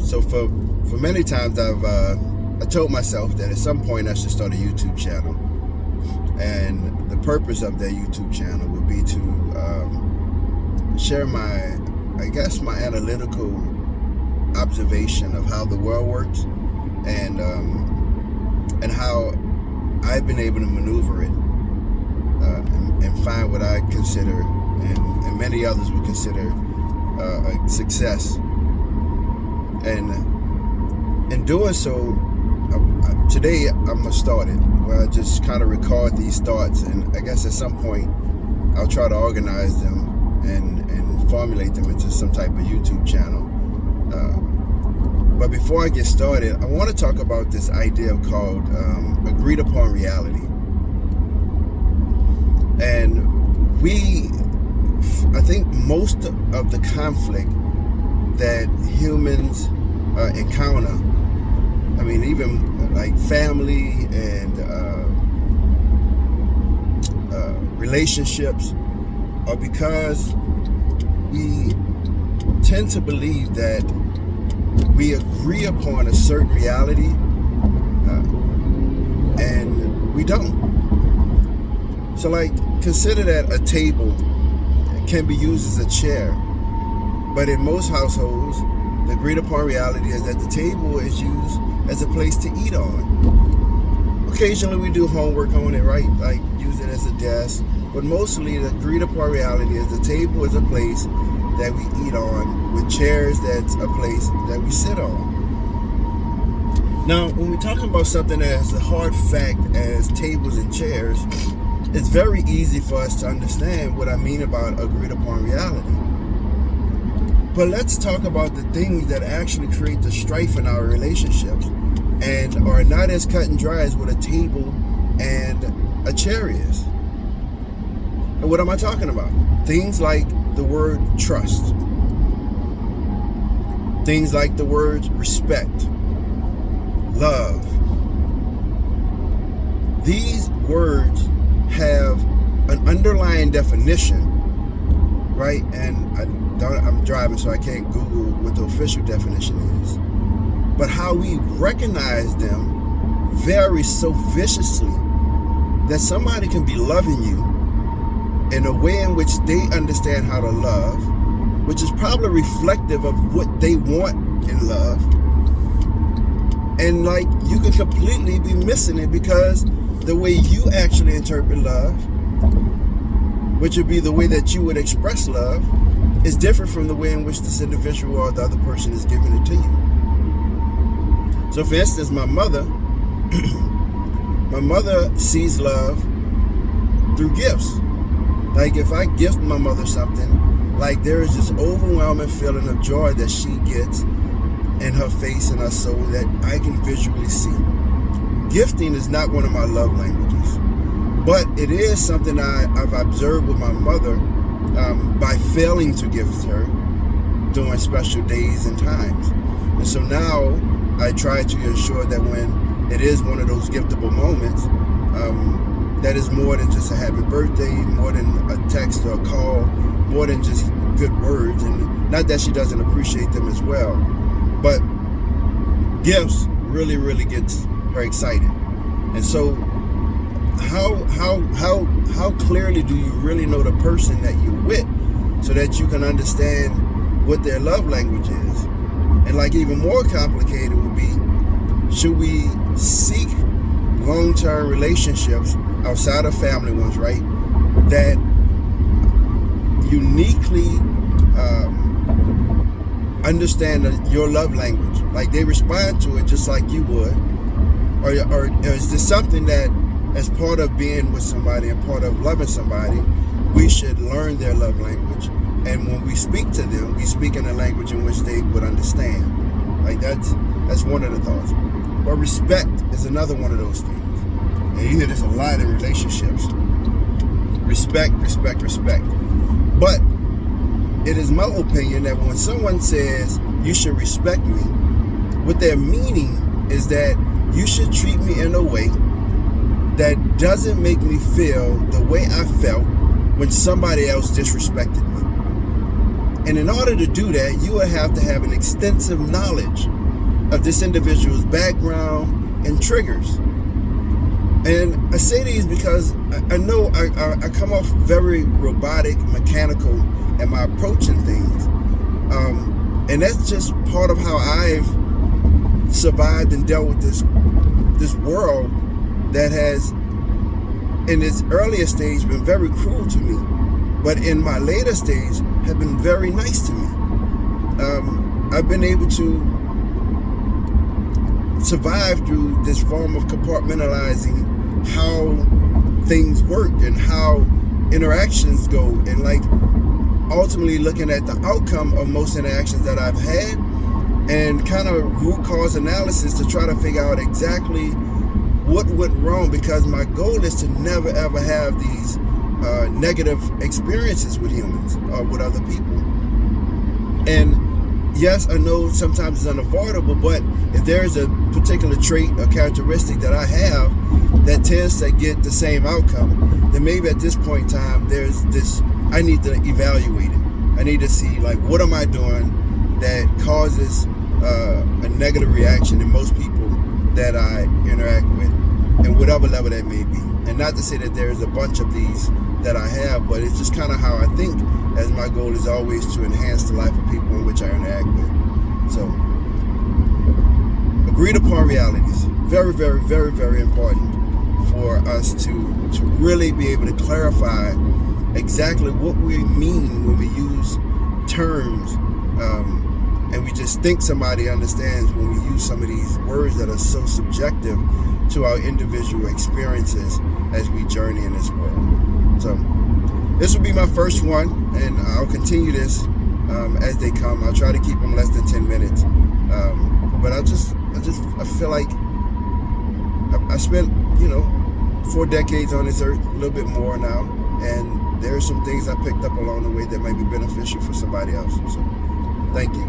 So for many times I told myself that at some point I should start a YouTube channel, and the purpose of that YouTube channel would be to share my analytical observation of how the world works, and how I've been able to maneuver it and find what I consider and many others would consider a success. And in doing so, today I'm gonna start it where I just kind of record these thoughts, and I guess at some point I'll try to organize them and formulate them into some type of YouTube channel. But before I get started, I want to talk about this idea called agreed upon reality. And I think most of the conflict that humans encounter, I mean, even like family and relationships, are because we tend to believe that we agree upon a certain reality, and we don't. So like, consider that a table can be used as a chair, but in most households, the agreed upon reality is that the table is used as a place to eat on. Occasionally we do homework on it, right? Like use it as a desk, but mostly the agreed upon reality is the table is a place that we eat on, with chairs that's a place that we sit on. Now, when we're talking about something that has a hard fact as tables and chairs, it's very easy for us to understand what I mean about agreed upon reality. But let's talk about the things that actually create the strife in our relationships and are not as cut and dry as what a table and a chair is. And what am I talking about? Things like the word trust. Things like the words respect, love. These words have an underlying definition, right? And I'm driving, so I can't Google what the official definition is. But how we recognize them varies so viciously that somebody can be loving you in a way in which they understand how to love, which is probably reflective of what they want in love. And like, you could completely be missing it because the way you actually interpret love, which would be the way that you would express love, is different from the way in which this individual or the other person is giving it to you. So for instance, my mother sees love through gifts. Like if I gift my mother something, like there is this overwhelming feeling of joy that she gets in her face and her soul that I can visually see. Gifting is not one of my love languages, but it is something I've observed with my mother by failing to gift her during special days and times. And so now I try to ensure that when it is one of those giftable moments, that is more than just a happy birthday, more than a text or a call, more than just good words. And not that she doesn't appreciate them as well, but gifts really, really gets her excited. And so how clearly do you really know the person that you're with so that you can understand what their love language is? And like, even more complicated would be, should we seek long-term relationships outside of family ones, right, that uniquely understand your love language, like they respond to it just like you would, or is this something that, as part of being with somebody and part of loving somebody, we should learn their love language, and when we speak to them, we speak in a language in which they would understand? Like that's one of the thoughts. But respect is another one of those things. And you hear this a lot in relationships. Respect, respect, respect. But it is my opinion that when someone says you should respect me, what they're meaning is that you should treat me in a way that doesn't make me feel the way I felt when somebody else disrespected me. And in order to do that, you will have to have an extensive knowledge of this individual's background and triggers. And I say these because I know I come off very robotic, mechanical in my approach and things. And that's just part of how I've survived and dealt with this world that has, in its earlier stage, been very cruel to me, but in my later stage have been very nice to me. I've been able to survive through this form of compartmentalizing how things work and how interactions go, and like ultimately looking at the outcome of most interactions that I've had and kind of root cause analysis to try to figure out exactly what went wrong, because my goal is to never ever have these negative experiences with humans or with other people. And yes, I know sometimes it's unavoidable, but if there's a particular trait or characteristic that I have that tends to get the same outcome, then maybe at this point in time, there's this, I need to evaluate it. I need to see, like, what am I doing that causes a negative reaction in most people that I interact with, and whatever level that may be. And not to say that there's a bunch of these that I have, but it's just kind of how I think, as my goal is always to enhance the life of people in which I interact with. So, agreed upon realities. Very, very, very, very important for us to really be able to clarify exactly what we mean when we use terms, and we just think somebody understands when we use some of these words that are so subjective to our individual experiences as we journey in this world. So this will be my first one, and I'll continue this as they come. I'll try to keep them less than 10 minutes. But I feel like I spent, 4 decades on this earth, a little bit more now, and there are some things I picked up along the way that might be beneficial for somebody else. So thank you.